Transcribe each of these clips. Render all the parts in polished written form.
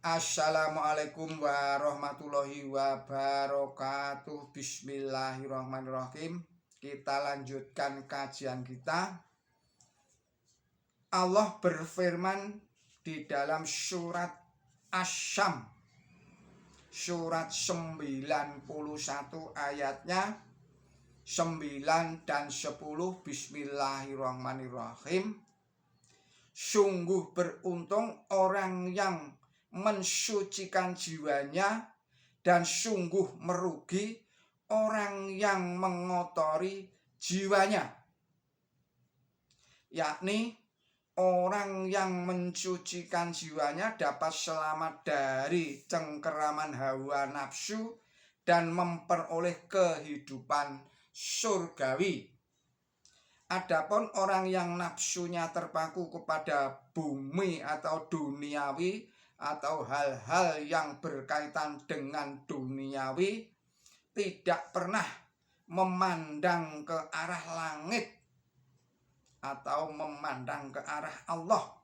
Assalamualaikum warahmatullahi wabarakatuh. Bismillahirrahmanirrahim. Kita lanjutkan kajian kita. Allah berfirman di dalam surat Asy-Syams surat 91 ayatnya 9 dan 10. Bismillahirrahmanirrahim. Sungguh beruntung orang yang mensucikan jiwanya, dan sungguh merugi orang yang mengotori jiwanya. Yakni orang yang mensucikan jiwanya dapat selamat dari cengkeraman hawa nafsu dan memperoleh kehidupan surgawi. Adapun orang yang nafsunya terpaku kepada bumi atau duniawi atau hal-hal yang berkaitan dengan duniawi, tidak pernah memandang ke arah langit atau memandang ke arah Allah.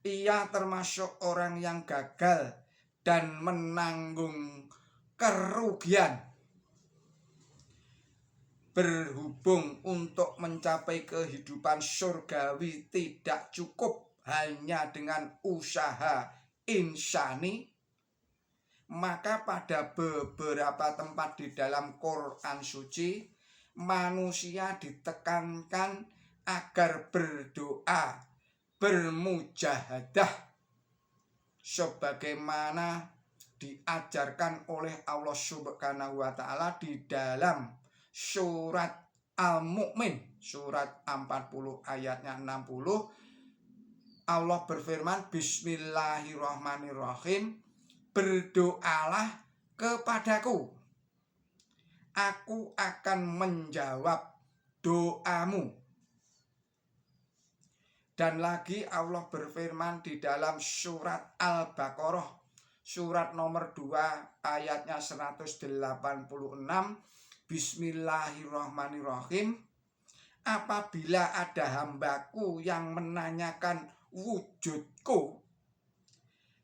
Ia termasuk orang yang gagal dan menanggung kerugian. Berhubung untuk mencapai kehidupan surgawi tidak cukup hanya dengan usaha insani, maka pada beberapa tempat di dalam Quran suci manusia ditekankan agar berdoa, bermujahadah sebagaimana diajarkan oleh Allah Subhanahu wa taala di dalam surat Al-Mu'min surat 40 ayatnya 60. Allah berfirman, Bismillahirrahmanirrahim, berdoalah kepadaku, aku akan menjawab doamu. Dan lagi Allah berfirman di dalam surat Al-Baqarah surat nomor 2 ayatnya 186, Bismillahirrahmanirrahim, apabila ada hambaku yang menanyakan wujudku,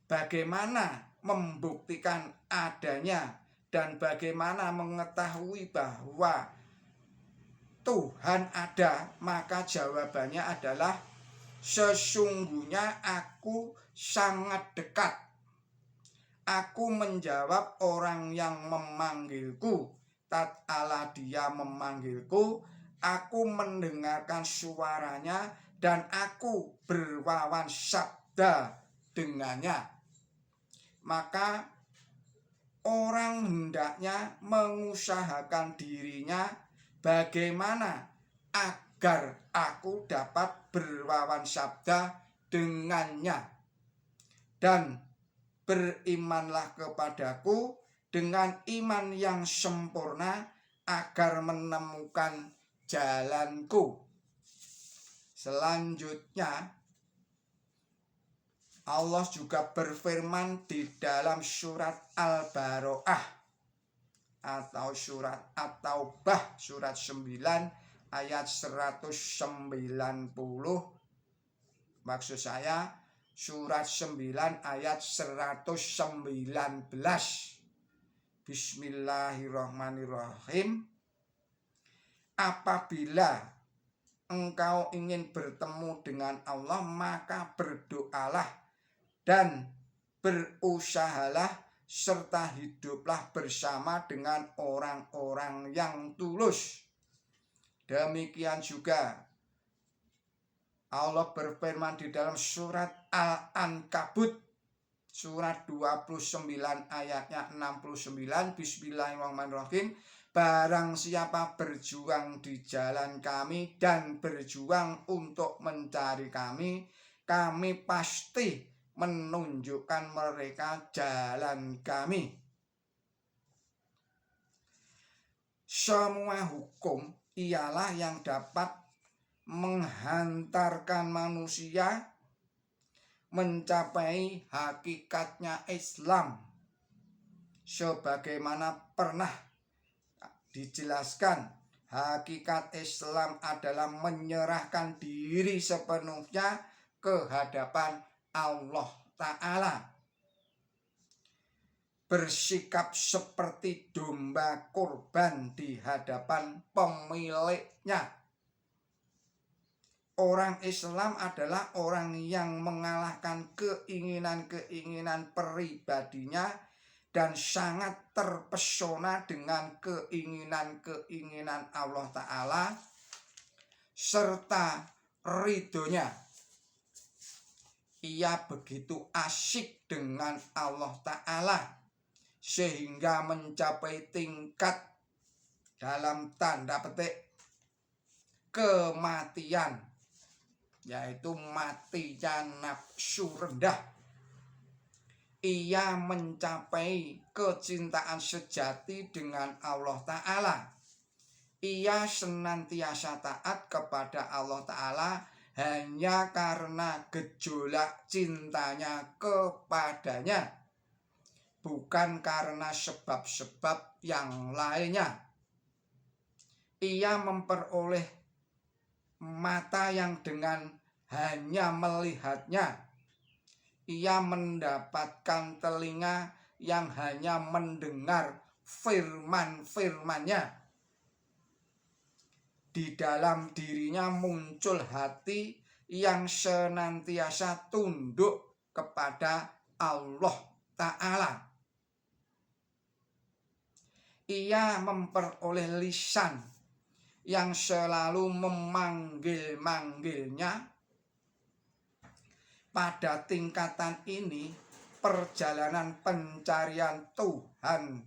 bagaimana membuktikan adanya dan bagaimana mengetahui bahwa Tuhan ada, maka jawabannya adalah sesungguhnya aku sangat dekat. Aku menjawab orang yang memanggilku, tatkala dia memanggilku, aku mendengarkan suaranya dan aku berwawan sabda dengannya. Maka orang hendaknya mengusahakan dirinya bagaimana agar aku dapat berwawan sabda dengannya, dan berimanlah kepadaku dengan iman yang sempurna agar menemukan jalanku. Selanjutnya Allah juga berfirman di dalam surat Al-Baro'ah atau surat At-Taubah surat 9 ayat 190. Maksud saya surat 9 ayat 119. Bismillahirrahmanirrahim. Apabila engkau ingin bertemu dengan Allah, maka berdoalah dan berusahalah serta hiduplah bersama dengan orang-orang yang tulus. Demikian juga Allah berfirman di dalam surat Al-Ankabut surat 29 ayatnya 69. Bismillahirrahmanirrahim. Barang siapa berjuang di jalan kami dan berjuang untuk mencari kami, kami pasti menunjukkan mereka jalan kami. Semua hukum ialah yang dapat menghantarkan manusia mencapai hakikatnya Islam, sebagaimana pernah dijelaskan. Hakikat Islam adalah menyerahkan diri sepenuhnya ke hadapan Allah Ta'ala. bersikap seperti domba kurban di hadapan pemiliknya. Orang Islam adalah orang yang mengalahkan keinginan-keinginan pribadinya dan sangat terpesona dengan keinginan-keinginan Allah Ta'ala serta ridhonya. Ia begitu asyik dengan Allah Ta'ala sehingga mencapai tingkat dalam tanda petik kematian, yaitu matinya nafsu rendah. Ia mencapai kecintaan sejati dengan Allah Ta'ala. Ia senantiasa taat kepada Allah Ta'ala hanya karena gejolak cintanya kepadanya, bukan karena sebab-sebab yang lainnya. Ia memperoleh mata yang dengan hanya melihatnya, ia mendapatkan telinga yang hanya mendengar firman-firmannya. Di dalam dirinya muncul hati yang senantiasa tunduk kepada Allah Ta'ala. Ia memperoleh lisan yang selalu memanggil-manggilnya. Pada tingkatan ini, perjalanan pencarian Tuhan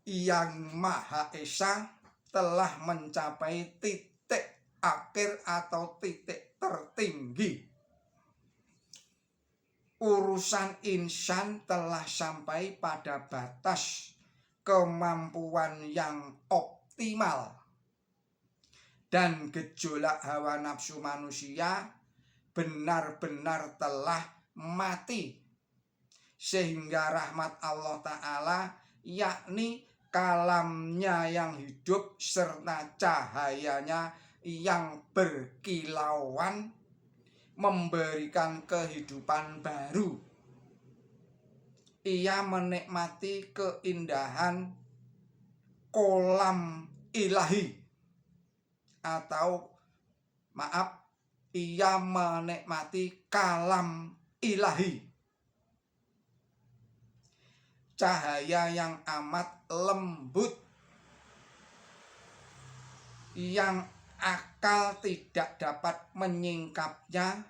yang Maha Esa telah mencapai titik akhir atau titik tertinggi. Urusan insan telah sampai pada batas kemampuan yang optimal, dan gejolak hawa nafsu manusia benar-benar telah mati, sehingga rahmat Allah Ta'ala, yakni kalamnya yang hidup serta cahayanya yang berkilauan, memberikan kehidupan baru. Ia menikmati keindahan kolam ilahi, atau ia menikmati kalam ilahi. Cahaya yang amat lembut, yang akal tidak dapat menyingkapnya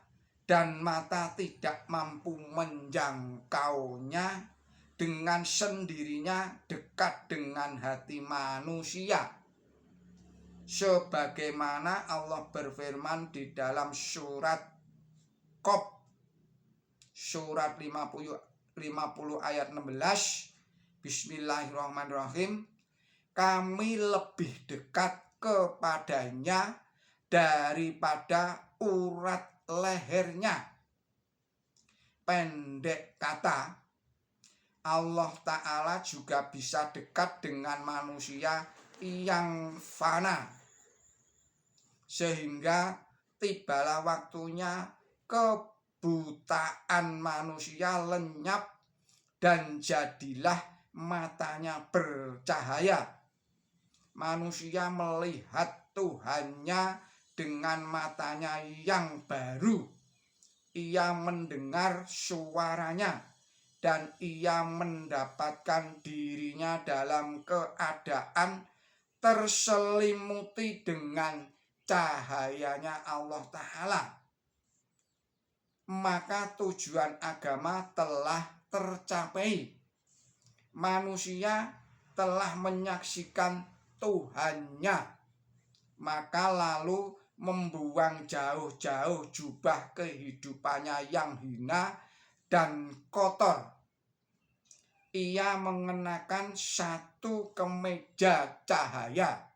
dan mata tidak mampu menjangkaunya, dengan sendirinya dekat dengan hati manusia. Sebagaimana Allah berfirman di dalam surat Qaf surat 50 ayat 16, Bismillahirrahmanirrahim, kami lebih dekat kepadanya daripada urat lehernya. Pendek kata, Allah Ta'ala juga bisa dekat dengan manusia yang fana, sehingga tibalah waktunya kebutaan manusia lenyap dan jadilah matanya bercahaya. Manusia melihat Tuhannya dengan matanya yang baru. Ia mendengar suaranya dan ia mendapatkan dirinya dalam keadaan terselimuti dengan cahayanya Allah Ta'ala. Maka tujuan agama telah tercapai. Manusia telah menyaksikan Tuhannya, maka lalu membuang jauh-jauh jubah kehidupannya yang hina dan kotor. Ia mengenakan satu kemeja cahaya.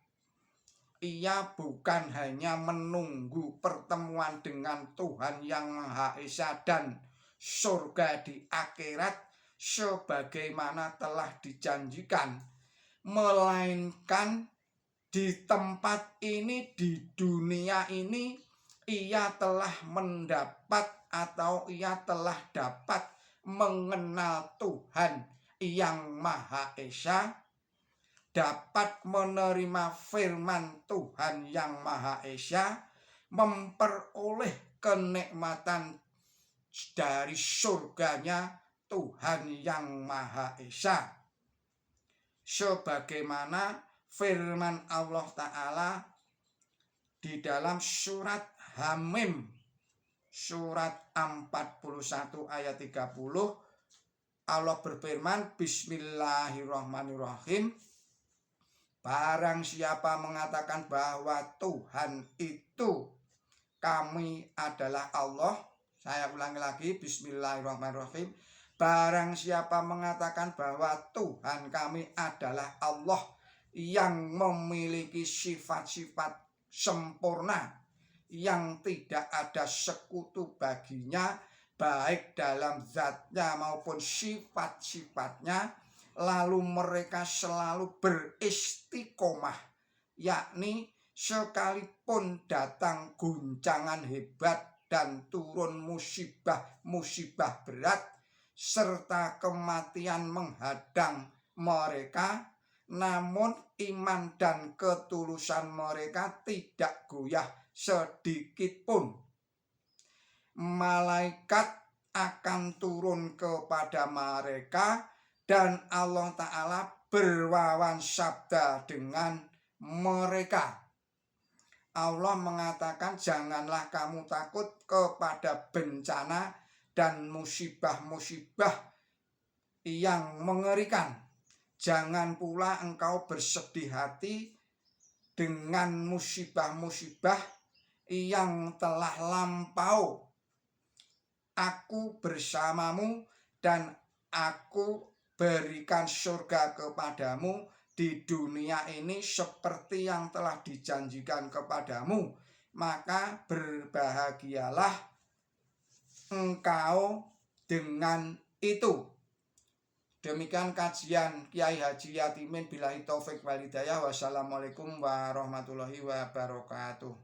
Ia bukan hanya menunggu pertemuan dengan Tuhan yang Maha Esa dan surga di akhirat sebagaimana telah dijanjikan, melainkan di tempat ini, di dunia ini, ia telah mendapat atau ia telah dapat mengenal Tuhan yang Maha Esa, dapat menerima firman Tuhan yang Maha Esa, memperoleh kenikmatan dari surganya Tuhan yang Maha Esa. Sebagaimana firman Allah Ta'ala di dalam surat Hamim, surat 41 ayat 30, Allah berfirman, Bismillahirrahmanirrahim. Barang siapa mengatakan bahwa Tuhan itu kami adalah Allah. Saya ulangi lagi, Bismillahirrahmanirrahim. Barang siapa mengatakan bahwa Tuhan kami adalah Allah yang memiliki sifat-sifat sempurna, yang tidak ada sekutu baginya, baik dalam zatnya maupun sifat-sifatnya, lalu mereka selalu beristiqomah, yakni sekalipun datang guncangan hebat dan turun musibah-musibah berat, serta kematian menghadang mereka, namun iman dan ketulusan mereka tidak goyah sedikitpun. Malaikat akan turun kepada mereka dan Allah Ta'ala berwawan sabda dengan mereka. Allah mengatakan, janganlah kamu takut kepada bencana dan musibah-musibah yang mengerikan. Jangan pula engkau bersedih hati dengan musibah-musibah yang telah lampau. Aku bersamamu dan aku berikan surga kepadamu di dunia ini seperti yang telah dijanjikan kepadamu. Maka berbahagialah engkau dengan itu. Demikian kajian Kiai Haji Yatimin billahi taufik wal hidayah. Wassalamualaikum warahmatullahi wabarakatuh.